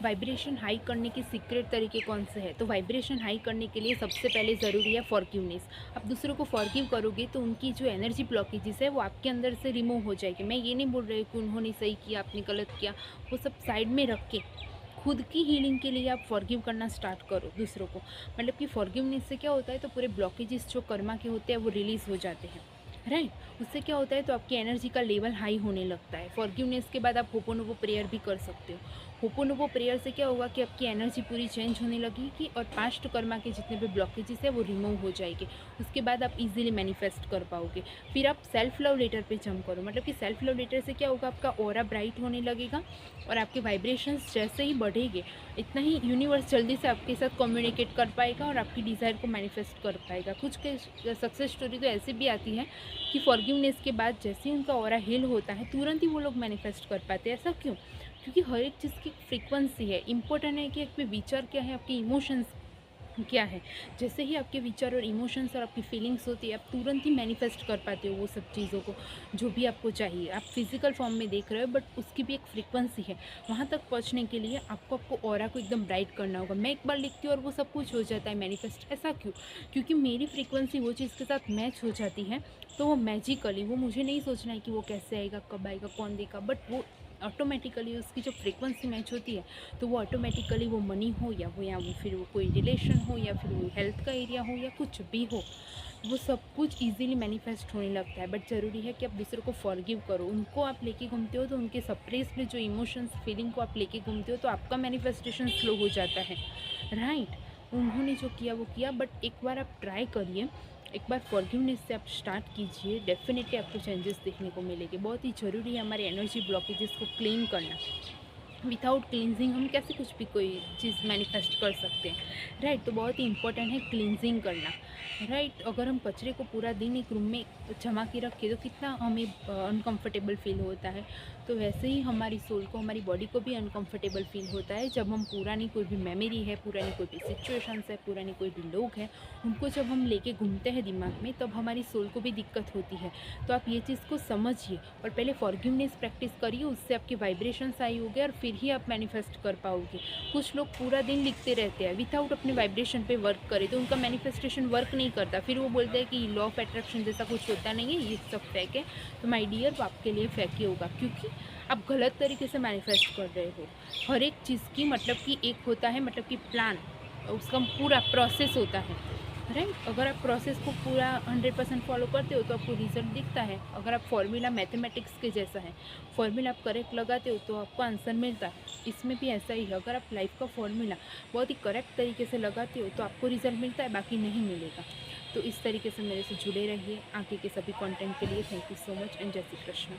Vibration high करने के secret तरीके कौन से हैं? तो वाइब्रेशन हाई करने के लिए सबसे पहले ज़रूरी है फॉरगिवनेस। आप दूसरों को फॉरगिव करोगे तो उनकी जो एनर्जी ब्लॉकेजेस है वो आपके अंदर से रिमूव हो जाएगी। मैं ये नहीं बोल रही कि उन्होंने सही किया, आपने गलत किया, वो सब साइड में रख के खुद की हीलिंग के लिए आप फॉरगिव करना स्टार्ट करो दूसरों को। मतलब कि फॉरगिवनेस से क्या होता है, तो पूरे ब्लॉकेजेस जो कर्मा के होते हैं वो रिलीज़ हो जाते हैं, राइट। उससे क्या होता है, तो आपकी एनर्जी का लेवल हाई होने लगता है। फॉरगिवनेस के बाद आप होपोनोपो प्रेयर भी कर सकते हो। होपोनोपो प्रेयर से क्या होगा कि आपकी एनर्जी पूरी चेंज होने लगेगी और पास्ट कर्मा के जितने भी ब्लॉकेजेस है वो रिमूव हो जाएंगे। उसके बाद आप इजीली मैनिफेस्ट कर पाओगे। फिर आप सेल्फ लव लेटर पे जंप करो। मतलब कि सेल्फ लव लेटर से क्या होगा, आपका ऑरा ब्राइट होने लगेगा और आपके वाइब्रेशंस जैसे ही बढ़ेंगे इतना ही यूनिवर्स जल्दी से आपके साथ कम्युनिकेट कर पाएगा और आपकी डिज़ायर को मैनिफेस्ट कर पाएगा। कुछ के सक्सेस स्टोरी तो ऐसे भी आती है कि फॉरगिवनेस के बाद जैसे ही उनका ऑरा हील होता है तुरंत ही वो लोग मैनिफेस्ट कर पाते हैं। ऐसा क्यों? क्योंकि हर एक चीज़ की फ्रीक्वेंसी है। इम्पोर्टेंट है कि आपके विचार क्या है, आपके इमोशंस क्या है। जैसे ही आपके विचार और इमोशंस और आपकी फीलिंग्स होती है, आप तुरंत ही मैनिफेस्ट कर पाते हो वो सब चीज़ों को, जो भी आपको चाहिए। आप फिजिकल फॉर्म में देख रहे हो बट उसकी भी एक फ्रीक्वेंसी है। वहाँ तक पहुँचने के लिए आपको ऑरा को एकदम ब्राइट करना होगा। मैं एक बार लिखती हूँ और वो सब कुछ हो जाता है मैनिफेस्ट। ऐसा क्यों? क्योंकि मेरी फ्रीक्वेंसी वो चीज़ के साथ मैच हो जाती है। तो वो मैजिकली, वो मुझे नहीं सोचना है कि वो कैसे आएगा, कब आएगा, कौन देगा, बट वो ऑटोमेटिकली उसकी जो फ्रीक्वेंसी मैच होती है तो वो ऑटोमेटिकली, वो मनी हो या वो फिर वो कोई रिलेशन हो या फिर वो हेल्थ का एरिया हो या कुछ भी हो, वो सब कुछ इजीली मैनिफेस्ट होने लगता है। बट ज़रूरी है कि आप दूसरों को फॉरगिव करो। उनको आप लेके घूमते हो तो उनके सप्रेस्ड जो इमोशंस फीलिंग को आप लेके घूमते हो तो आपका मैनिफेस्टेशन स्लो हो जाता है, राइट। उन्होंने जो किया वो किया, बट एक बार आप ट्राई करिए। एक बार फॉरगिवनेस से आप स्टार्ट कीजिए, डेफिनेटली आपको चेंजेस देखने को मिलेंगे। बहुत ही ज़रूरी है हमारे एनर्जी ब्लॉकेजेस को क्लीन करना। विदाउट क्लींजिंग हम कैसे कुछ भी कोई चीज़ मैनिफेस्ट कर सकते हैं, राइट। तो बहुत ही इंपॉर्टेंट है क्लींजिंग करना, राइट। अगर हम कचरे को पूरा दिन एक रूम में जमा के रखें तो कितना हमें अनकंफर्टेबल फील होता है। तो वैसे ही हमारी सोल को, हमारी बॉडी को भी अनकंफर्टेबल फील होता है जब हम पुरानी कोई भी मेमोरी है, पुरानी कोई भी सिचुएशंस है, पुरानी कोई भी लोग हैं, उनको जब हम लेके घूमते हैं दिमाग में, तब हमारी सोल को भी दिक्कत होती है। तो आप ये चीज़ को समझिए और पहले फॉरगिवनेस प्रैक्टिस करिए, उससे आपके वाइब्रेशंस हाई होंगे और फिर ही आप मैनिफेस्ट कर पाओगे। कुछ लोग पूरा दिन लिखते रहते हैं विदाउट अपने वाइब्रेशन पे वर्क करें तो उनका मैनिफेस्टेशन वर्क नहीं करता। फिर वो बोलते हैं कि लॉ ऑफ अट्रैक्शन जैसा कुछ होता नहीं है, ये सब फेक है। तो माय डियर, वो आपके लिए फेक ही होगा, क्योंकि आप गलत तरीके से मैनिफेस्ट कर रहे हो। हर एक चीज़ की मतलब कि एक होता है, मतलब कि प्लान, उसका पूरा प्रोसेस होता है, राइट। अगर आप प्रोसेस को पूरा 100% फॉलो करते हो तो आपको रिजल्ट दिखता है। अगर आप फॉर्मूला मैथमेटिक्स के जैसा है, फॉर्मूला आप करेक्ट लगाते हो तो आपको आंसर मिलता है। इसमें भी ऐसा ही है, अगर आप लाइफ का फॉर्मूला बहुत ही करेक्ट तरीके से लगाते हो तो आपको रिजल्ट मिलता है, बाकी नहीं मिलेगा। तो इस तरीके से मेरे से जुड़े रहिए आगे के सभी कंटेंट के लिए। Thank you so much and जय श्री कृष्ण।